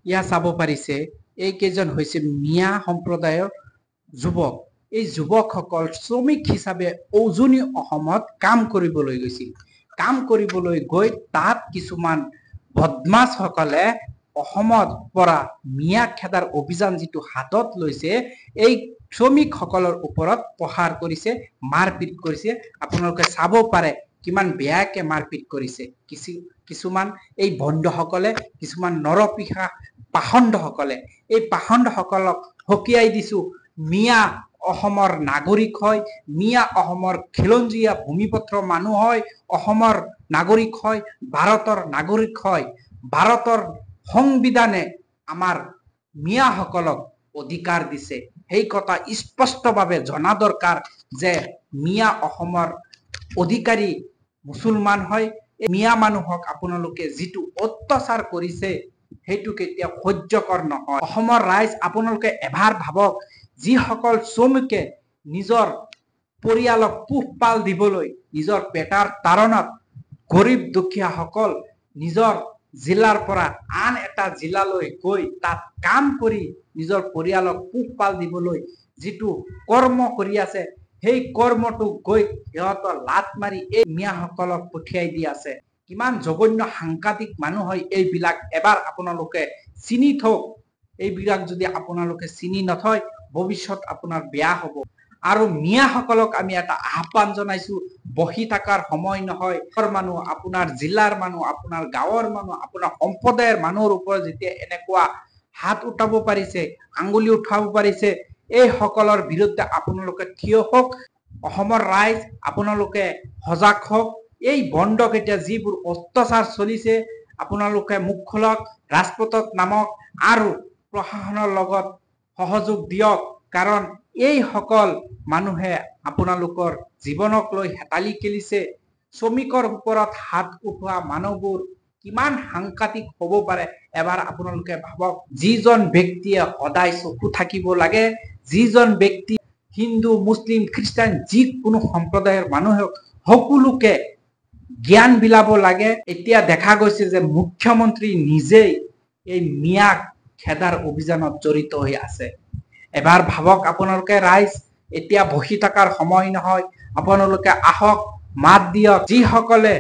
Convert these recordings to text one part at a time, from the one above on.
ইয়া চাব পাৰিছে এইকেইজন হৈছে মিয়া সম্প্ৰদায়ৰ যুৱক। এই যুৱকসকল শ্ৰমিক হিচাপে উজনি অসমত কাম কৰিবলৈ গৈছিল। কাম কৰিবলৈ গৈ তাত কিছুমান বদমাছসকলে অসমত পৰা মিয়া খেদাৰ অভিযান যিটো হাতত লৈছে, এই শ্ৰমিকসকলৰ ওপৰত প্ৰহাৰ কৰিছে, মাৰপিট কৰিছে। আপোনালোকে চাব পাৰে কিমান বেয়াকে মাৰপিট কৰিছে। কিছুমান এই বন্ধসকলে, কিছুমান নৰপিশা পাখণ্ডসকলে, এই পাখণ্ডসকলক সকীয়াই দিছো মিয়া অসমৰ নাগৰিক হয়, মিয়া অসমৰ খিলঞ্জীয়া ভূমিপত্ৰ মানুহ হয়, অসমৰ নাগৰিক হয়, ভাৰতৰ নাগৰিক হয়। ভাৰতৰ সংবিধানে আমাৰ মিয়াসকলক অধিকাৰ দিছে। সেই কথা স্পষ্টভাৱে জনা দৰকাৰ যে মিয়া অসমৰ অধিকাৰী মুছলমান হয়। মিয়া মানুহক আপোনালোকে যিটো অত্যাচাৰ কৰিছে সেইটো কেতিয়া সহ্যকৰ নহয়। অসমৰ ৰাইজ আপোনালোকে এবাৰ ভাবক, যিসকল শ্ৰমিকে নিজৰ পৰিয়ালক পোহপাল দিবলৈ নিজৰ পেটাৰ তাৰণত গৰীব দুখীয়াসকল নিজৰ জিলাৰ পৰা আন এটা জিলালৈ গৈ তাত কাম কৰি নিজৰ পৰিয়ালক পোহপাল দিবলৈ যিটো কৰ্ম কৰি আছে, সেই কৰ্মটো গৈ সিহঁতৰ লাত মাৰি এই মিয়াসকলক পঠিয়াই দি আছে। কিমান জঘন্য সাংঘাতিক মানুহ হয় এইবিলাক, এবাৰ আপোনালোকে চিনি থওক। এইবিলাক যদি আপোনালোকে চিনি নথয় ভৱিষ্যত আপোনাৰ বেয়া হ'ব। আৰু মিয়াসকলক আমি এটা আহ্বান জনাইছো, বহি থকাৰ সময় নহয়। মানুহ, আপোনাৰ জিলাৰ মানুহ, আপোনাৰ গাঁৱৰ মানুহ, আপোনাৰ সম্প্ৰদায়ৰ মানুহৰ ওপৰত যেতিয়া এনেকুৱা হাত উঠাব পাৰিছে, আঙুলি উঠাব পাৰিছে, এই সকলৰ বিৰুদ্ধে আপোনালোকে থিয় হওক। অসমৰ ৰাইজ আপোনালোকে সজাগ হওক। এই বন্ধক এতিয়া যিবোৰ অত্যাচাৰ চলিছে আপোনালোকে মুখ খোলক, ৰাজপথত নামক আৰু প্ৰশাসনৰ লগত সহযোগ দিয়ক। কাৰণ এই সকল মানুহে আপোনালোকৰ জীৱনক লৈ হেতালি খেলিছে। শ্ৰমিকৰ ওপৰত হাত উঠোৱা মানুহবোৰ কিমান সাংঘাতিক হ'ব পাৰে এবাৰ আপোনালোকে ভাবক। যিজন ব্যক্তিয়ে সদায় চকু থাকিব লাগে, যিজন ব্যক্তি হিন্দু, মুছলিম, খ্ৰীষ্টান যিকোনো সম্প্ৰদায়ৰ মানুহে সকলোকে জ্ঞান বিলাব লাগে। এতিয়া দেখা গৈছে যে মুখ্যমন্ত্ৰী নিজেই এই মিয়াক খেদাৰ অভিযানত জড়িত হৈ আছে। এবাৰ ভাবক আপোনালোকে ৰাইজ, এতিয়া বহি থকাৰ সময় নহয়। আপোনালোকে আহক, মাত দিয়ক। যিসকলে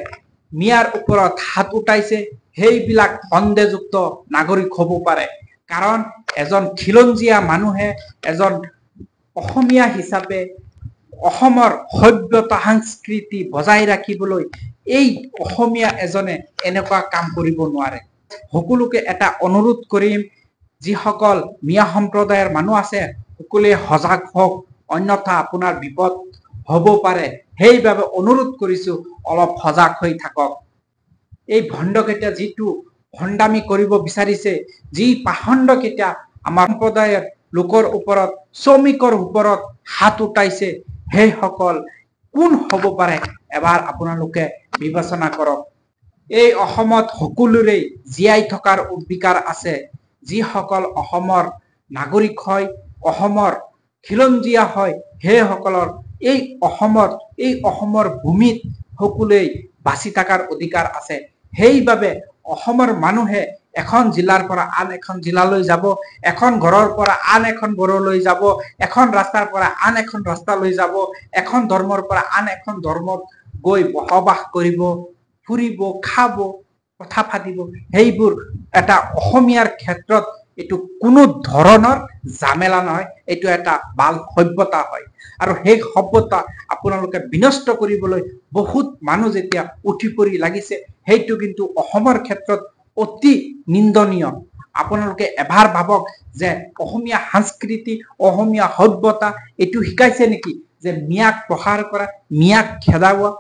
মিয়াৰ ওপৰত হাত উঠাইছে সেইবিলাক সন্দেহযুক্ত নাগৰিক হ'ব পাৰে। কাৰণ এজন খিলঞ্জীয়া মানুহে, এজন অসমীয়া হিচাপে অসমৰ সভ্যতা সংস্কৃতি বজাই ৰাখিবলৈ এই অসমীয়া এজনে এনেকুৱা কাম কৰিব নোৱাৰে। সকলোকে এটা অনুৰোধ কৰিম, যিসকল মিয়া সম্প্ৰদায়ৰ মানুহ আছে সকলোৱে সজাগ হওক, অন্যথা আপোনাৰ বিপদ হ'ব পাৰে। সেইবাবে অনুৰোধ কৰিছো অলপ সজাগ হৈ থাকক। এই ভণ্ডকেইটা যিটো ভণ্ডামি কৰিব বিচাৰিছে, যি পাখণ্ডকেইটা আমাৰ সম্প্ৰদায়ৰ লোকৰ ওপৰত, শ্ৰমিকৰ ওপৰত হাত উঠাইছে, সেইসকল কোন হ'ব পাৰে এবাৰ আপোনালোকে বিবেচনা কৰক। এই অসমত সকলোৰে জীয়াই থকাৰ অধিকাৰ আছে। যিসকল অসমৰ নাগৰিক হয়, অসমৰ খিলঞ্জীয়া হয়, সেইসকলৰ এই অসমৰ ভূমিত সকলোৱে বাচি থকাৰ অধিকাৰ আছে। সেইবাবে অসমৰ মানুহে এখন জিলাৰ পৰা আন এখন জিলালৈ যাব, এখন ঘৰৰ পৰা আন এখন ঘৰলৈ যাব, এখন ৰাস্তাৰ পৰা আন এখন ৰাস্তালৈ যাব, এখন ধৰ্মৰ পৰা আন এখন ধৰ্মত গৈ বসবাস কৰিব, ফুৰিব, খাব, কথা পাতিব। সেইবোৰ এটা অসমীয়াৰ ক্ষেত্ৰত এইটো কোনো ধৰণৰ জামেলা নহয়, এইটো এটা ভাল সভ্যতা হয়। আৰু সেই সভ্যতা আপোনালোকে বিনষ্ট কৰিবলৈ বহুত মানুহ যেতিয়া উঠি পৰি লাগিছে, সেইটো কিন্তু অসমৰ ক্ষেত্ৰত অতি নিন্দনীয়। আপোনালোকে এবাৰ ভাবক যে অসমীয়া সংস্কৃতি, অসমীয়া সভ্যতা এইটো শিকাইছে নেকি যে মিয়াক প্ৰহাৰ কৰা, মিয়াক খেদাওৱা?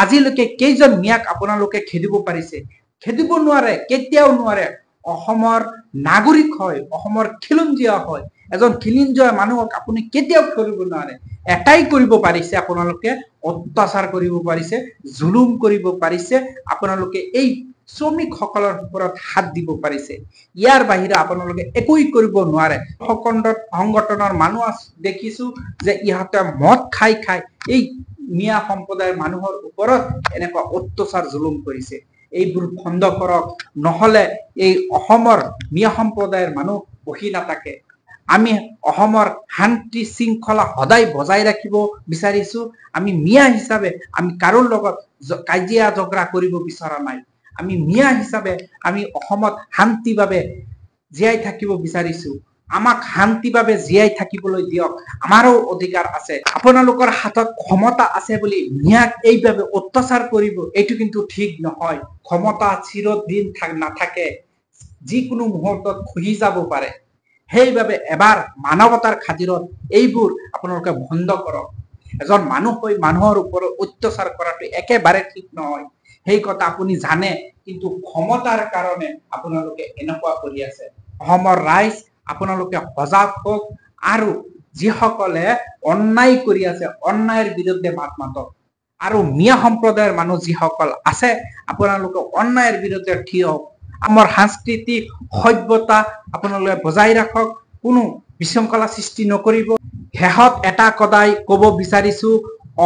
আজিলৈকে কেইজন মিয়াক আপোনালোকে খেদিব পাৰিছে? খেদিব নোৱাৰে, কেতিয়াও নোৱাৰে। অসমৰ নাগৰিক হয়, অসমৰ খিলঞ্জীয়া হয়, এজন খিলঞ্জীয়া মানুহক আপুনি কেতিয়াও খেদিব নোৱাৰে। এটাই কৰিব পাৰিছে আপোনালোকে, অত্যাচাৰ কৰিব পাৰিছে, জুলুম কৰিব পাৰিছে, আপোনালোকে এই শ্ৰমিকসকলৰ ওপৰত হাত দিব পাৰিছে। ইয়াৰ বাহিৰে আপোনালোকে একোৱেই কৰিব নোৱাৰে। সংগঠনৰ মানুহ দেখিছো যে ইহঁতে মদ খাই খাই এই মিয়া সম্প্ৰদায়ৰ মানুহৰ ওপৰত এনেকুৱা অত্যাচাৰ জুলুম কৰিছে। এইবোৰ বন্ধ কৰক, নহলে এই অসমৰ মিয়া সম্প্ৰদায়ৰ মানুহ বহি নাথাকে। আমি অসমৰ শান্তি শৃংখলা সদায় বজাই ৰাখিব বিচাৰিছো। আমি মিয়া হিচাপে আমি কাৰোৰ লগত কাজিয়া জগৰা কৰিব বিচৰা নাই। আমি মিয়া হিচাপে আমি অসমত শান্তিভাৱে জীয়াই থাকিব বিচাৰিছো। আমাক শান্তিভাৱে জীয়াই থাকিবলৈ দিয়ক, আমাৰো অধিকাৰ আছে। আপোনালোকৰ হাতত ক্ষমতা আছে বুলি মিয়াক এইভাৱে অত্যাচাৰ কৰিব, এইটো কিন্তু ঠিক নহয়। ক্ষমতা চিৰদিন নাথাকে, যিকোনো মুহূৰ্তত খহি যাব পাৰে। সেইবাবে এবাৰ মানৱতাৰ খাতিৰত এইবোৰ আপোনালোকে বন্ধ কৰক। এজন মানুহ হৈ মানুহৰ ওপৰত অত্যাচাৰ কৰাটো একেবাৰে ঠিক নহয়, সেই কথা আপুনি জানে, কিন্তু ক্ষমতাৰ কাৰণে আপোনালোকে এনেকুৱা কৰি আছে। অসমৰ ৰাইজ আপোনালোকে সজাগ হওক আৰু যিসকলে অন্যায় কৰি আছে অন্যায়ৰ বিৰুদ্ধে মাত মাতক। আৰু মিয়া সম্প্ৰদায়ৰ মানুহ যিসকল আছে আপোনালোকে অন্যায়ৰ বিৰুদ্ধে থিয় হওক। আমাৰ সাংস্কৃতিক সভ্যতা আপোনালোকে বজাই ৰাখক, কোনো বিশৃংখলা সৃষ্টি নকৰিব। শেষত এটা কথাই ক'ব বিচাৰিছো,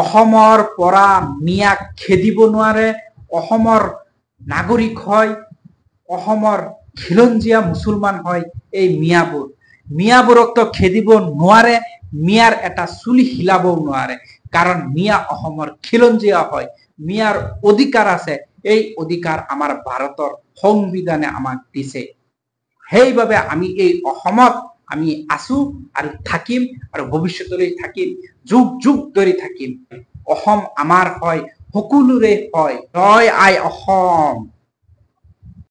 অসমৰ পৰা মিয়াক খেদিব নোৱাৰে। অসমৰ নাগৰিক হয়, অসমৰ খিলঞ্জীয়া মুছলমান হয় এই মিয়াবোৰকতো খেদিব নোৱাৰে, মিয়াৰ এটা চুলি হিলাবও নোৱাৰে, কাৰণ মিয়া অসমৰ খিলঞ্জীয়া হয়। মিয়াৰ অধিকাৰ আছে, এই অধিকাৰ আমাৰ ভাৰতৰ সংবিধানে আমাক দিছে। সেইবাবে আমি এই অসমত আমি আছো আৰু থাকিম, আৰু ভৱিষ্যতলৈ থাকিম, যুগ যুগ ধৰি থাকিম। অসম আমাৰ হয়, সকলোৰে হয়। জয় আই অসম।